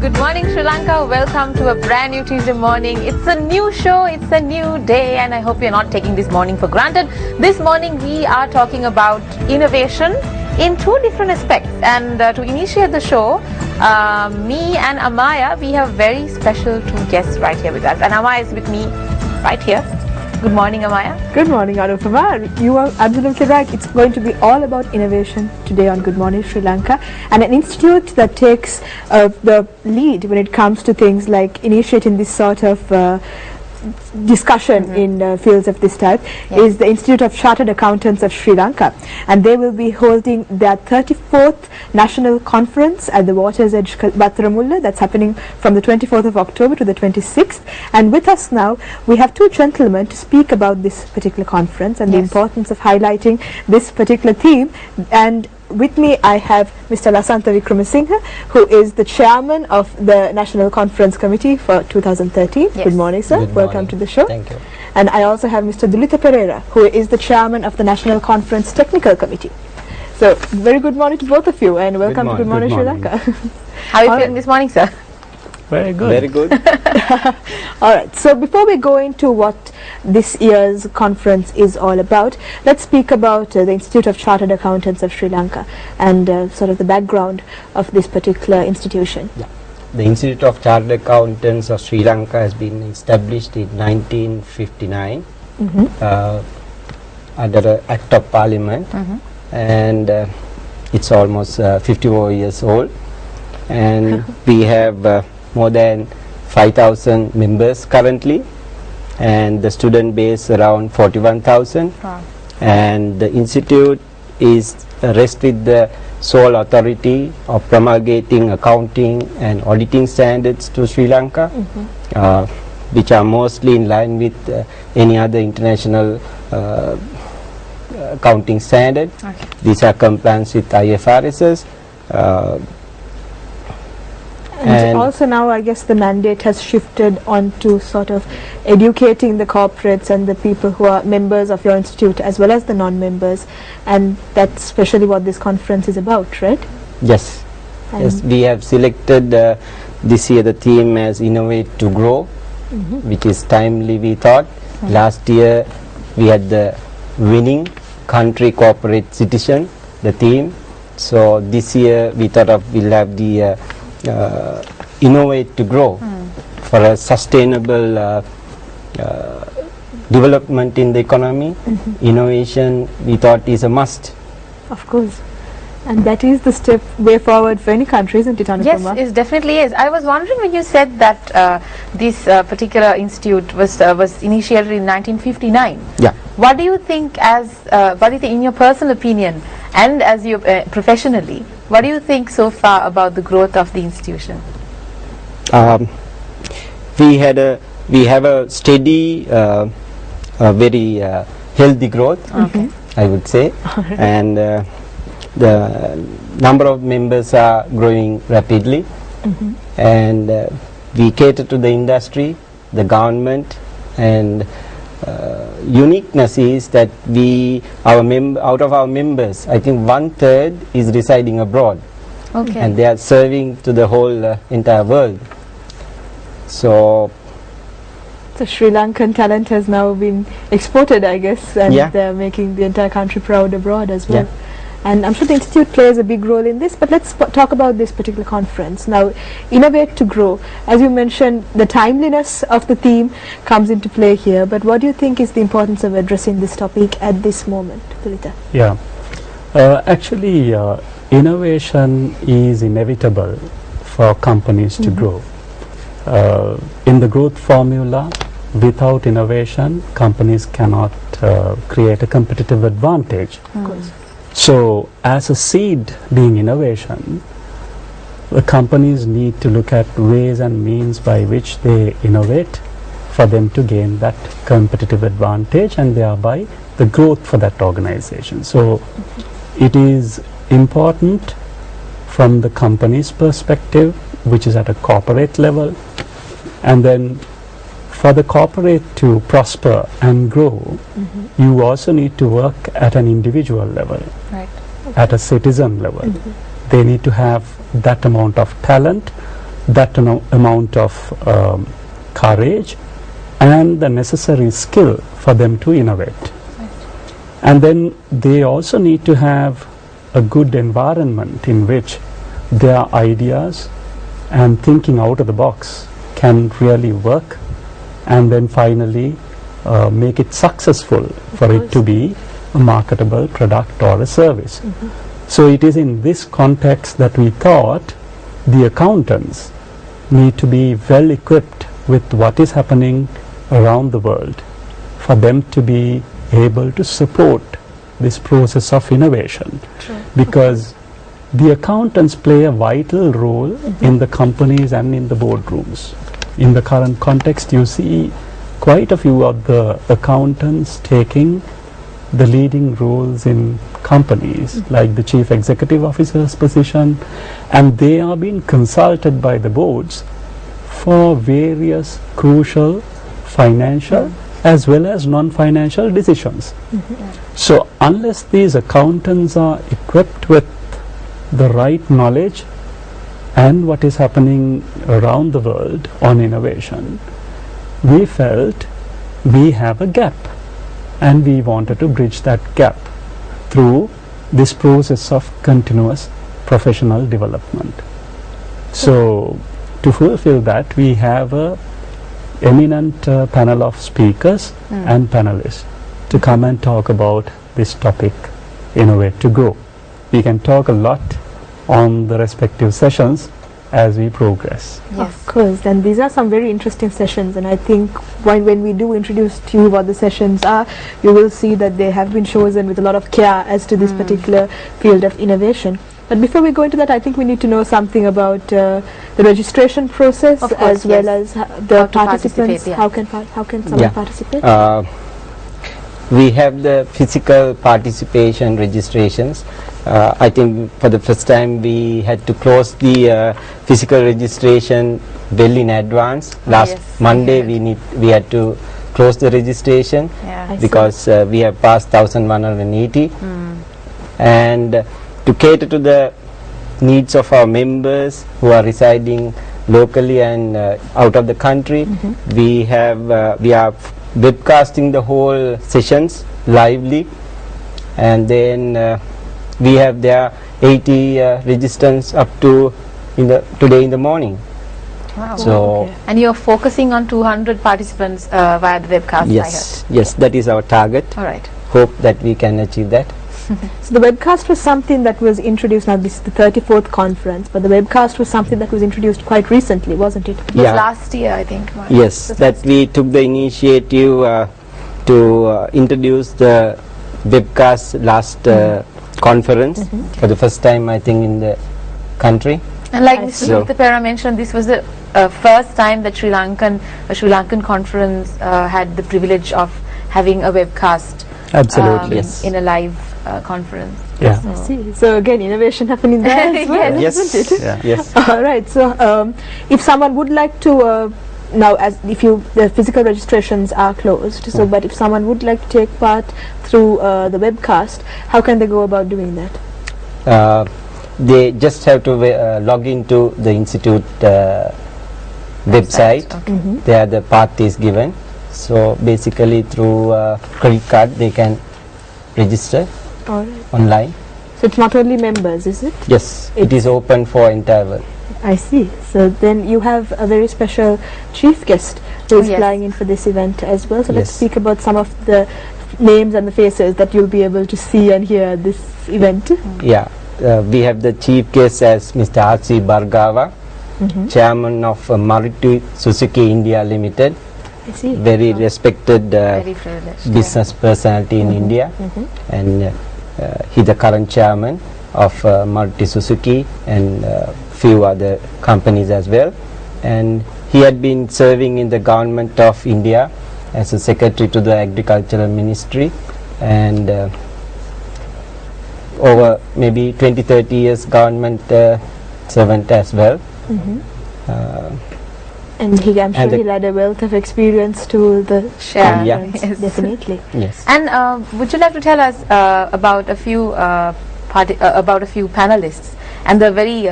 Good morning, Sri Lanka. Welcome to a brand new Tuesday morning. It's a new show, it's a new day, and I hope you're not taking this morning for granted. This morning we are talking about innovation in two different aspects. And to initiate the show, me and Amaya, we have very special two guests right here with us. And Amaya is with me right here. Good morning, Amaya. Good morning, Anupama. You are absolutely right. It's going to be all about innovation today on Good Morning Sri Lanka, and an institute that takes the lead when it comes to things like initiating this sort of discussion in fields of this type is the Institute of Chartered Accountants of Sri Lanka, and they will be holding their 34th National Conference at the Water's Edge Battaramulla. That's happening from the 24th of October to the 26th. And with us now we have two gentlemen to speak about this particular conference and the importance of highlighting this particular theme. And with me I have Mr. Lasantha Wickramasinghe, who is the chairman of the National Conference Committee for 2013. Good morning, sir. Welcome to the show. Thank you. And I also have Mr. Dulitha Pereira, who is the chairman of the National Conference Technical Committee. So, very good morning to both of you, and welcome to Good Morning Sri Lanka. How are you feeling this morning, sir? Very good. Very good. All right. So before we go into what this year's conference is all about, let's speak about the Institute of Chartered Accountants of Sri Lanka and sort of the background of this particular institution. Yeah. The Institute of Chartered Accountants of Sri Lanka has been established in 1959 under an Act of Parliament, and it's almost 54 years old, and we have more than 5,000 members currently, and the student base around 41,000. And the institute is rests with the sole authority of promulgating accounting and auditing standards to Sri Lanka, which are mostly in line with any other international accounting standard. These are compliance with IFRSs. And also now I guess the mandate has shifted on to sort of educating the corporates and the people who are members of your institute as well as the non-members, and that's especially what this conference is about, right? Yes. Yes, we have selected this year the theme as Innovate to Grow, which is timely, we thought. Last year we had the winning country, corporate, citizen, the theme. So this year we thought of we'll have the innovate to grow for a sustainable development in the economy. Innovation, we thought, is a must. Of course. And that is the way forward for any country, isn't it, Anupama? Yes, it definitely is. I was wondering when you said that this particular institute was initiated in 1959. Yeah. What do you think in your personal opinion and as you professionally, what do you think so far about the growth of the institution? We have a steady, very healthy growth, I would say, and the number of members are growing rapidly, and we cater to the industry, the government, and uniqueness is that out of our members, I think 1/3 is residing abroad, and they are serving to the whole entire world. So Sri Lankan talent has now been exported, I guess, and they're making the entire country proud abroad as well. And I'm sure the institute plays a big role in this, but let's talk about this particular conference. Now, Innovate to Grow, as you mentioned, the timeliness of the theme comes into play here, but what do you think is the importance of addressing this topic at this moment, Dulitha? Yeah, actually innovation is inevitable for companies to grow. In the growth formula, without innovation, companies cannot create a competitive advantage. Of course. So, as a seed being innovation, the companies need to look at ways and means by which they innovate for them to gain that competitive advantage and thereby the growth for that organization. So, it is important from the company's perspective, which is at a corporate level, and then for the corporate to prosper and grow, you also need to work at an individual level, at a citizen level. They need to have that amount of talent that amount of courage and the necessary skill for them to innovate. And then they also need to have a good environment in which their ideas and thinking out of the box can really work, and then finally make it successful for it to be a marketable product or a service. So it is in this context that we thought the accountants need to be well equipped with what is happening around the world for them to be able to support this process of innovation. Because the accountants play a vital role in the companies and in the boardrooms. In the current context, you see quite a few of the accountants taking the leading roles in companies, like the chief executive officer's position, and they are being consulted by the boards for various crucial financial as well as non-financial decisions. So unless these accountants are equipped with the right knowledge and what is happening around the world on innovation, we felt we have a gap, and we wanted to bridge that gap through this process of continuous professional development. So to fulfill that, we have a eminent panel of speakers and panelists to come and talk about this topic, Innovate to Grow. We can talk a lot on the respective sessions as we progress. Of course, and these are some very interesting sessions, and I think when we do introduce to you what the sessions are, you will see that they have been chosen with a lot of care as to this particular field of innovation. But before we go into that, I think we need to know something about the registration process, Of course, as well yes. as the How to participants. participate, How can someone participate? We have the physical participation registrations. I think for the first time we had to close the physical registration well in advance. Last yes, Monday I we had to close the registration Yeah. because we have passed 1180, and to cater to the needs of our members who are residing locally and out of the country, we are webcasting the whole sessions lively, and then we have there 80 registrants up to today in the morning. Wow. So okay. And you're focusing on 200 participants via the webcast, yes, that is our target. I heard. All right. Hope that we can achieve that. So the webcast was something that was introduced, now this is the 34th conference, but the webcast was something that was introduced quite recently, wasn't it? It was last year, I think. Mark. Yes, It was that last we took the initiative to introduce the webcast last conference for the first time, I think, in the country. And like I Mr. see. Mutapera mentioned, this was the first time that Sri Lankan conference had the privilege of having a webcast. Absolutely. Yes. In a live conference. Yeah. I see. So again, innovation happening there as well, Yes, isn't it? Yeah. yes. All right. So if someone would like to now, as the physical registrations are closed, so but if someone would like to take part through the webcast, how can they go about doing that? They just have to log into the institute website. Okay. There the path is given. So basically through credit card they can register All right. online. So it's not only members, is it? Yes, it is open for entire world. I see. So then you have a very special chief guest who is Yes. flying in for this event as well. So let's Yes. speak about some of the names and the faces that you'll be able to see and hear at this event. Yeah, we have the chief guest as Mr. R.C. Bhargava, chairman of Maruti Suzuki India Limited, I see. very respected Very privileged. business personality in India, and he's the current chairman of Maruti Suzuki and few other companies as well. And he had been serving in the government of India as a secretary to the agricultural ministry, and over maybe 20-30 years government servant as well. And I'm sure And the- he'll add a wealth of experience to the Share. Yeah. conference, Yes. definitely. Yes. And would you like to tell us about a few panelists and the very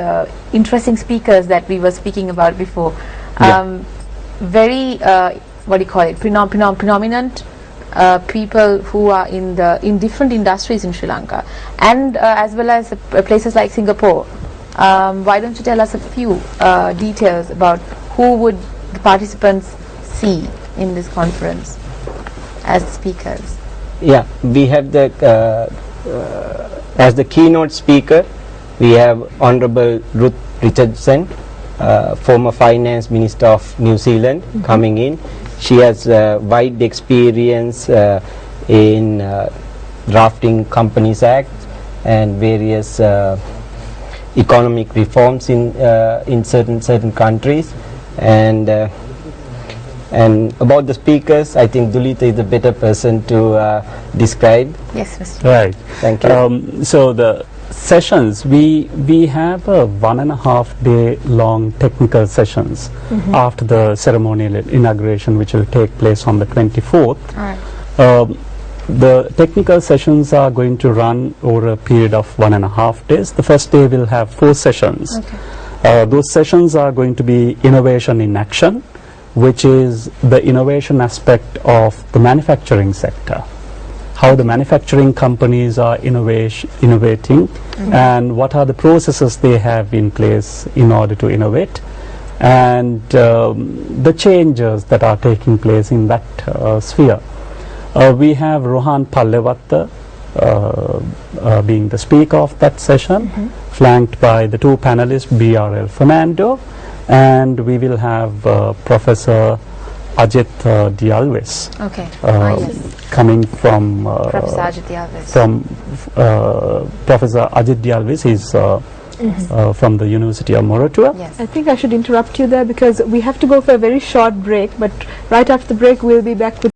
interesting speakers that we were speaking about before. Very what do you call it? Predominant people who are in different industries in Sri Lanka, and as well as places like Singapore. Why don't you tell us a few details about who would the participants see in this conference as speakers? Yeah, we have the as the keynote speaker, we have Honorable Ruth Richardson, former Finance Minister of New Zealand, coming in. She has wide experience in drafting Companies Act and various economic reforms in certain countries. And about the speakers, I think Dulita is a better person to describe. Yes, Mr. Right. Thank you. So the sessions, we have a 1.5 day long technical sessions after the ceremonial inauguration, which will take place on the 24th. All right. The technical sessions are going to run over a period of 1.5 days. The first day will have 4 sessions. Okay. Those sessions are going to be innovation in action, which is the innovation aspect of the manufacturing sector. How the manufacturing companies are innovating and what are the processes they have in place in order to innovate, and the changes that are taking place in that sphere. We have Rohan Pallewatta being the speaker of that session, flanked by the 2 panelists, BRL Fernando, and we will have Professor Ajit Dialves. Okay. Yes. Coming from Professor Ajit Dialves. Professor Ajit Dialves is from the University of Moratuwa. Yes. I think I should interrupt you there because we have to go for a very short break, but right after the break we'll be back with